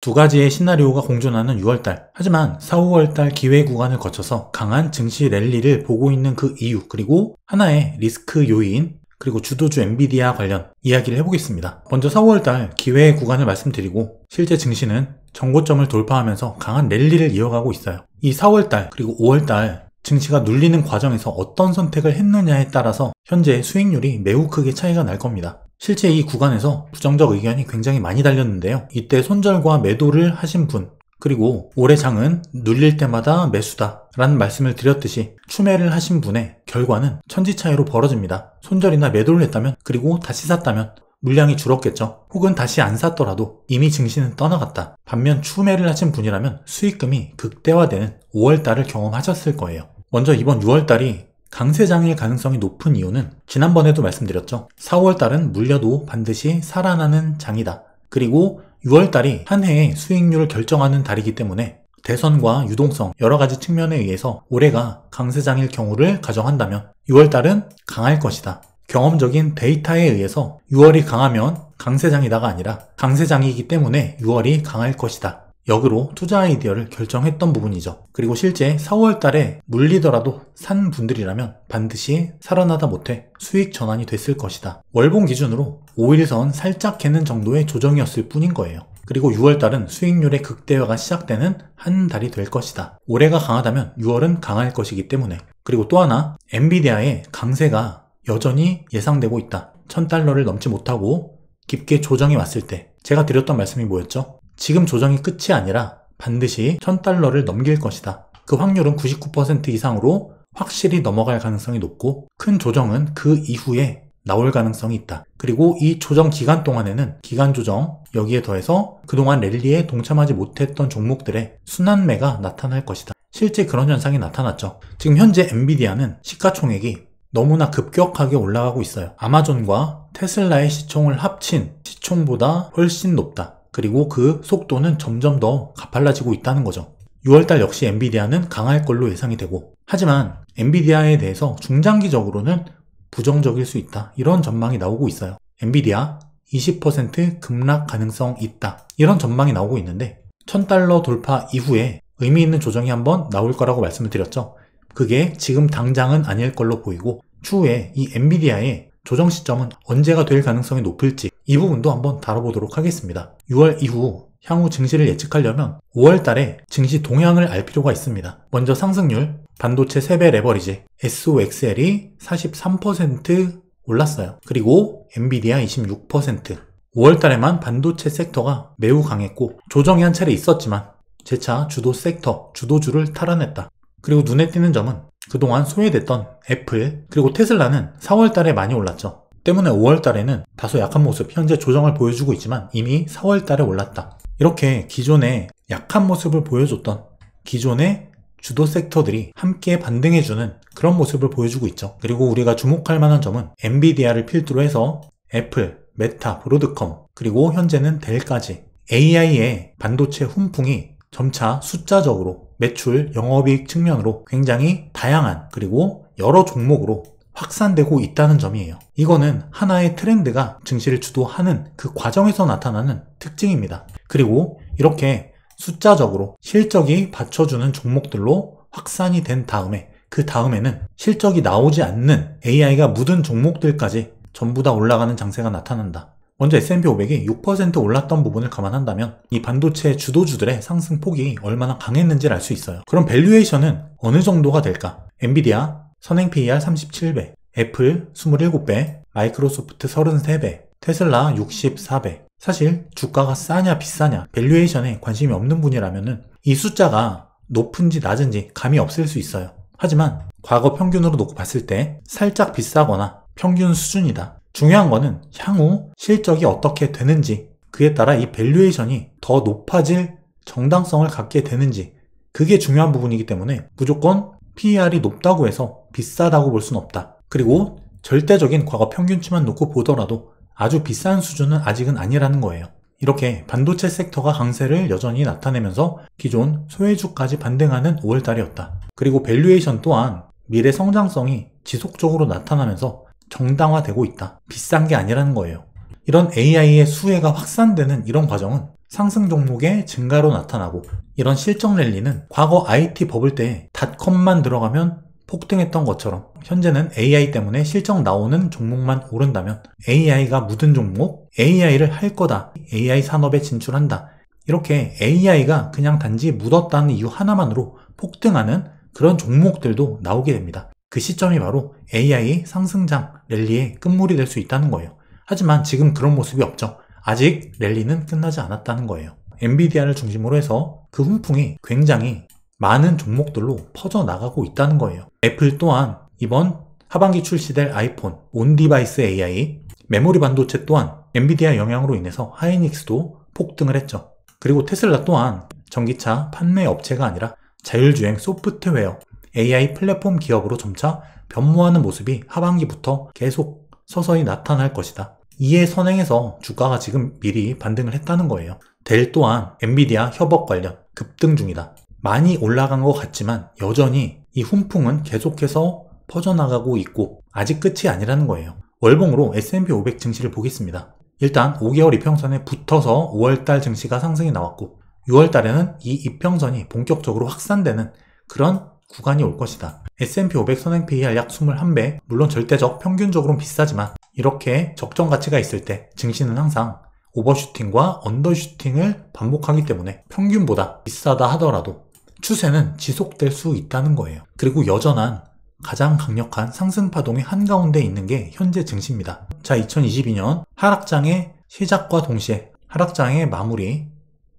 두 가지의 시나리오가 공존하는 6월달. 하지만 4, 5월달 기회 구간을 거쳐서 강한 증시 랠리를 보고 있는 그 이유, 그리고 하나의 리스크 요인, 그리고 주도주 엔비디아 관련 이야기를 해보겠습니다. 먼저 4, 5월달 기회 구간을 말씀드리고, 실제 증시는 정고점을 돌파하면서 강한 랠리를 이어가고 있어요. 이 4월달 그리고 5월달 증시가 눌리는 과정에서 어떤 선택을 했느냐에 따라서 현재 수익률이 매우 크게 차이가 날 겁니다. 실제 이 구간에서 부정적 의견이 굉장히 많이 달렸는데요. 이때 손절과 매도를 하신 분, 그리고 올해 장은 눌릴 때마다 매수다 라는 말씀을 드렸듯이 추매를 하신 분의 결과는 천지 차이로 벌어집니다. 손절이나 매도를 했다면, 그리고 다시 샀다면 물량이 줄었겠죠. 혹은 다시 안 샀더라도 이미 증시는 떠나갔다. 반면 추매를 하신 분이라면 수익금이 극대화되는 5월달을 경험하셨을 거예요. 먼저 이번 6월달이 강세장일 가능성이 높은 이유는 지난번에도 말씀드렸죠. 4월달은 물려도 반드시 살아나는 장이다. 그리고 6월달이 한 해의 수익률을 결정하는 달이기 때문에 대선과 유동성 여러가지 측면에 의해서 올해가 강세장일 경우를 가정한다면 6월달은 강할 것이다. 경험적인 데이터에 의해서 6월이 강하면 강세장이다가 아니라 강세장이기 때문에 6월이 강할 것이다. 역으로 투자 아이디어를 결정했던 부분이죠. 그리고 실제 4월 달에 물리더라도 산 분들이라면 반드시 살아나다 못해 수익 전환이 됐을 것이다. 월봉 기준으로 5일선 살짝 깨는 정도의 조정이었을 뿐인 거예요. 그리고 6월 달은 수익률의 극대화가 시작되는 한 달이 될 것이다. 올해가 강하다면 6월은 강할 것이기 때문에. 그리고 또 하나, 엔비디아의 강세가 여전히 예상되고 있다. 1000달러를 넘지 못하고 깊게 조정이 왔을 때 제가 드렸던 말씀이 뭐였죠? 지금 조정이 끝이 아니라 반드시 1000달러를 넘길 것이다. 그 확률은 99% 이상으로 확실히 넘어갈 가능성이 높고, 큰 조정은 그 이후에 나올 가능성이 있다. 그리고 이 조정 기간 동안에는 기간 조정, 여기에 더해서 그동안 랠리에 동참하지 못했던 종목들의 순환매가 나타날 것이다. 실제 그런 현상이 나타났죠. 지금 현재 엔비디아는 시가총액이 너무나 급격하게 올라가고 있어요. 아마존과 테슬라의 시총을 합친 시총보다 훨씬 높다. 그리고 그 속도는 점점 더 가팔라지고 있다는 거죠. 6월달 역시 엔비디아는 강할 걸로 예상이 되고, 하지만 엔비디아에 대해서 중장기적으로는 부정적일 수 있다. 이런 전망이 나오고 있어요. 엔비디아 20% 급락 가능성 있다. 이런 전망이 나오고 있는데 1000달러 돌파 이후에 의미 있는 조정이 한번 나올 거라고 말씀을 드렸죠. 그게 지금 당장은 아닐 걸로 보이고, 추후에 이 엔비디아의 조정 시점은 언제가 될 가능성이 높을지 이 부분도 한번 다뤄보도록 하겠습니다. 6월 이후 향후 증시를 예측하려면 5월 달에 증시 동향을 알 필요가 있습니다. 먼저 상승률, 반도체 3배 레버리지, SOXL이 43% 올랐어요. 그리고 엔비디아 26%. 5월 달에만 반도체 섹터가 매우 강했고 조정이 한 차례 있었지만 재차 주도 섹터, 주도주를 탈환했다. 그리고 눈에 띄는 점은 그동안 소외됐던 애플, 그리고 테슬라는 4월 달에 많이 올랐죠. 때문에 5월 달에는 다소 약한 모습, 현재 조정을 보여주고 있지만 이미 4월 달에 올랐다. 이렇게 기존에 약한 모습을 보여줬던 기존의 주도 섹터들이 함께 반등해주는 그런 모습을 보여주고 있죠. 그리고 우리가 주목할 만한 점은 엔비디아를 필두로 해서 애플, 메타, 브로드컴, 그리고 현재는 델까지 AI의 반도체 훈풍이 점차 숫자적으로 매출, 영업이익 측면으로 굉장히 다양한, 그리고 여러 종목으로 확산되고 있다는 점이에요. 이거는 하나의 트렌드가 증시를 주도하는 그 과정에서 나타나는 특징입니다. 그리고 이렇게 숫자적으로 실적이 받쳐주는 종목들로 확산이 된 다음에, 그 다음에는 실적이 나오지 않는 AI가 묻은 종목들까지 전부 다 올라가는 장세가 나타난다. 먼저 S&P 500이 6% 올랐던 부분을 감안한다면 이 반도체 주도주들의 상승폭이 얼마나 강했는지를 알 수 있어요. 그럼 밸류에이션은 어느 정도가 될까? 엔비디아 선행 PER 37배, 애플 27배, 마이크로소프트 33배, 테슬라 64배. 사실 주가가 싸냐 비싸냐 밸류에이션에 관심이 없는 분이라면 이 숫자가 높은지 낮은지 감이 없을 수 있어요. 하지만 과거 평균으로 놓고 봤을 때 살짝 비싸거나 평균 수준이다. 중요한 거는 향후 실적이 어떻게 되는지, 그에 따라 이 밸류에이션이 더 높아질 정당성을 갖게 되는지, 그게 중요한 부분이기 때문에 무조건 PER이 높다고 해서 비싸다고 볼 수는 없다. 그리고 절대적인 과거 평균치만 놓고 보더라도 아주 비싼 수준은 아직은 아니라는 거예요. 이렇게 반도체 섹터가 강세를 여전히 나타내면서 기존 소외주까지 반등하는 5월달이었다. 그리고 밸류에이션 또한 미래 성장성이 지속적으로 나타나면서 정당화되고 있다. 비싼 게 아니라는 거예요. 이런 AI의 수혜가 확산되는 이런 과정은 상승 종목의 증가로 나타나고, 이런 실적 랠리는 과거 IT 버블 때 닷컴만 들어가면 폭등했던 것처럼 현재는 AI 때문에 실적 나오는 종목만 오른다면 AI가 묻은 종목, AI를 할 거다, AI 산업에 진출한다, 이렇게 AI가 그냥 단지 묻었다는 이유 하나만으로 폭등하는 그런 종목들도 나오게 됩니다. 그 시점이 바로 AI 상승장 랠리의 끝물이 될 수 있다는 거예요. 하지만 지금 그런 모습이 없죠. 아직 랠리는 끝나지 않았다는 거예요. 엔비디아를 중심으로 해서 그 훈풍이 굉장히 많은 종목들로 퍼져나가고 있다는 거예요. 애플 또한 이번 하반기 출시될 아이폰, 온디바이스 AI, 메모리 반도체 또한 엔비디아 영향으로 인해서 하이닉스도 폭등을 했죠. 그리고 테슬라 또한 전기차 판매 업체가 아니라 자율주행 소프트웨어, AI 플랫폼 기업으로 점차 변모하는 모습이 하반기부터 계속 서서히 나타날 것이다. 이에 선행해서 주가가 지금 미리 반등을 했다는 거예요. 델 또한 엔비디아 협업 관련 급등 중이다. 많이 올라간 것 같지만 여전히 이 훈풍은 계속해서 퍼져나가고 있고 아직 끝이 아니라는 거예요. 월봉으로 S&P 500 증시를 보겠습니다. 일단 5개월 이평선에 붙어서 5월달 증시가 상승이 나왔고 6월달에는 이 이평선이 본격적으로 확산되는 그런 구간이 올 것이다. S&P 500 선행 PER 약 21배, 물론 절대적 평균적으로는 비싸지만 이렇게 적정 가치가 있을 때 증시는 항상 오버슈팅과 언더슈팅을 반복하기 때문에 평균보다 비싸다 하더라도 추세는 지속될 수 있다는 거예요. 그리고 여전한 가장 강력한 상승 파동의 한가운데 있는 게 현재 증시입니다. 자, 2022년 하락장의 시작과 동시에 하락장의 마무리,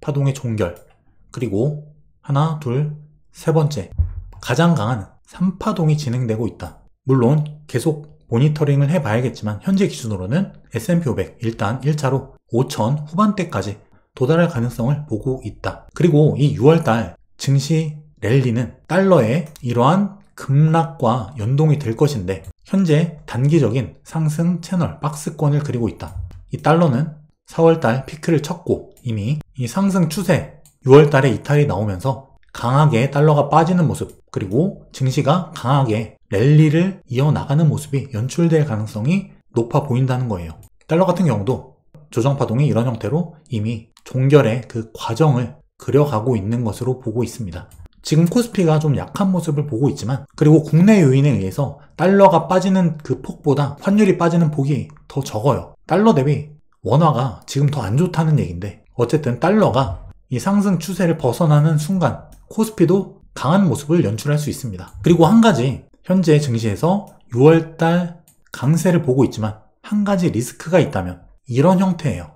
파동의 종결, 그리고 하나, 둘, 세 번째 가장 강한 3파동이 진행되고 있다. 물론 계속 모니터링을 해봐야겠지만 현재 기준으로는 S&P 500 일단 1차로 5천 후반대까지 도달할 가능성을 보고 있다. 그리고 이 6월달 증시 랠리는 달러의 이러한 급락과 연동이 될 것인데 현재 단기적인 상승 채널 박스권을 그리고 있다. 이 달러는 4월달 피크를 쳤고 이미 이 상승 추세 6월달에 이탈이 나오면서 강하게 달러가 빠지는 모습, 그리고 증시가 강하게 랠리를 이어나가는 모습이 연출될 가능성이 높아 보인다는 거예요. 달러 같은 경우도 조정파동이 이런 형태로 이미 종결의 그 과정을 그려가고 있는 것으로 보고 있습니다. 지금 코스피가 좀 약한 모습을 보고 있지만, 그리고 국내 요인에 의해서 달러가 빠지는 그 폭보다 환율이 빠지는 폭이 더 적어요. 달러 대비 원화가 지금 더 안 좋다는 얘기인데, 어쨌든 달러가 이 상승 추세를 벗어나는 순간 코스피도 강한 모습을 연출할 수 있습니다. 그리고 한 가지, 현재 증시에서 6월달 강세를 보고 있지만 한 가지 리스크가 있다면 이런 형태예요.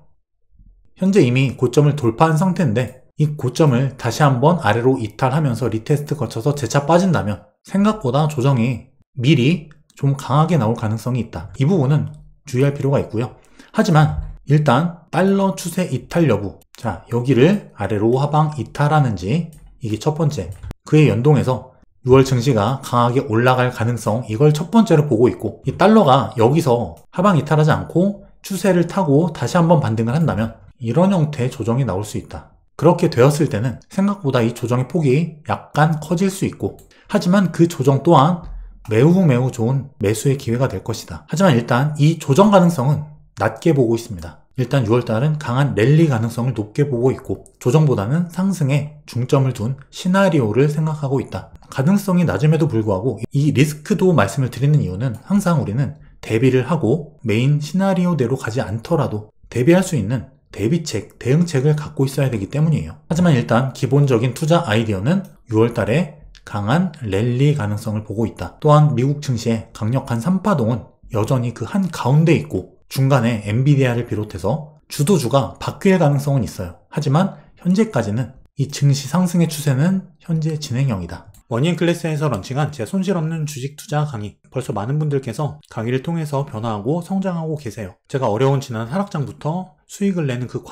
현재 이미 고점을 돌파한 상태인데 이 고점을 다시 한번 아래로 이탈하면서 리테스트 거쳐서 재차 빠진다면 생각보다 조정이 미리 좀 강하게 나올 가능성이 있다. 이 부분은 주의할 필요가 있고요. 하지만 일단 달러 추세 이탈 여부, 자, 여기를 아래로 하방 이탈하는지, 이게 첫 번째. 그에 연동해서 6월 증시가 강하게 올라갈 가능성, 이걸 첫 번째로 보고 있고, 이 달러가 여기서 하방 이탈하지 않고 추세를 타고 다시 한번 반등을 한다면 이런 형태의 조정이 나올 수 있다. 그렇게 되었을 때는 생각보다 이 조정의 폭이 약간 커질 수 있고, 하지만 그 조정 또한 매우 좋은 매수의 기회가 될 것이다. 하지만 일단 이 조정 가능성은 낮게 보고 있습니다. 일단 6월달은 강한 랠리 가능성을 높게 보고 있고 조정보다는 상승에 중점을 둔 시나리오를 생각하고 있다. 가능성이 낮음에도 불구하고 이 리스크도 말씀을 드리는 이유는 항상 우리는 대비를 하고 메인 시나리오대로 가지 않더라도 대비할 수 있는 대비책, 대응책을 갖고 있어야 되기 때문이에요. 하지만 일단 기본적인 투자 아이디어는 6월달에 강한 랠리 가능성을 보고 있다. 또한 미국 증시의 강력한 3파동은 여전히 그 한 가운데 있고 중간에 엔비디아를 비롯해서 주도주가 바뀔 가능성은 있어요. 하지만 현재까지는 이 증시 상승의 추세는 현재 진행형이다. 머니앤클래스에서 런칭한 제 손실 없는 주식 투자 강의, 벌써 많은 분들께서 강의를 통해서 변화하고 성장하고 계세요. 제가 어려운 지난 하락장부터 수익을 내는 그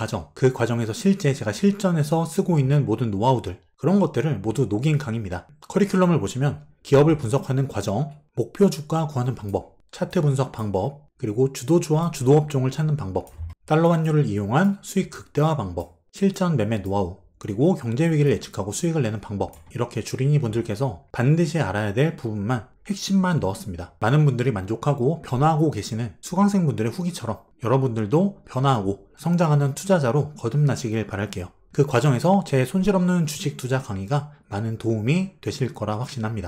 과정에서 실제 제가 실전에서 쓰고 있는 모든 노하우들, 그런 것들을 모두 녹인 강의입니다. 커리큘럼을 보시면 기업을 분석하는 과정, 목표 주가 구하는 방법, 차트 분석 방법, 그리고 주도주와 주도업종을 찾는 방법, 달러 환율을 이용한 수익 극대화 방법, 실전 매매 노하우, 그리고 경제 위기를 예측하고 수익을 내는 방법, 이렇게 주린이 분들께서 반드시 알아야 될 부분만 핵심만 넣었습니다. 많은 분들이 만족하고 변화하고 계시는 수강생 분들의 후기처럼 여러분들도 변화하고 성장하는 투자자로 거듭나시길 바랄게요. 그 과정에서 제 손실 없는 주식 투자 강의가 많은 도움이 되실 거라 확신합니다.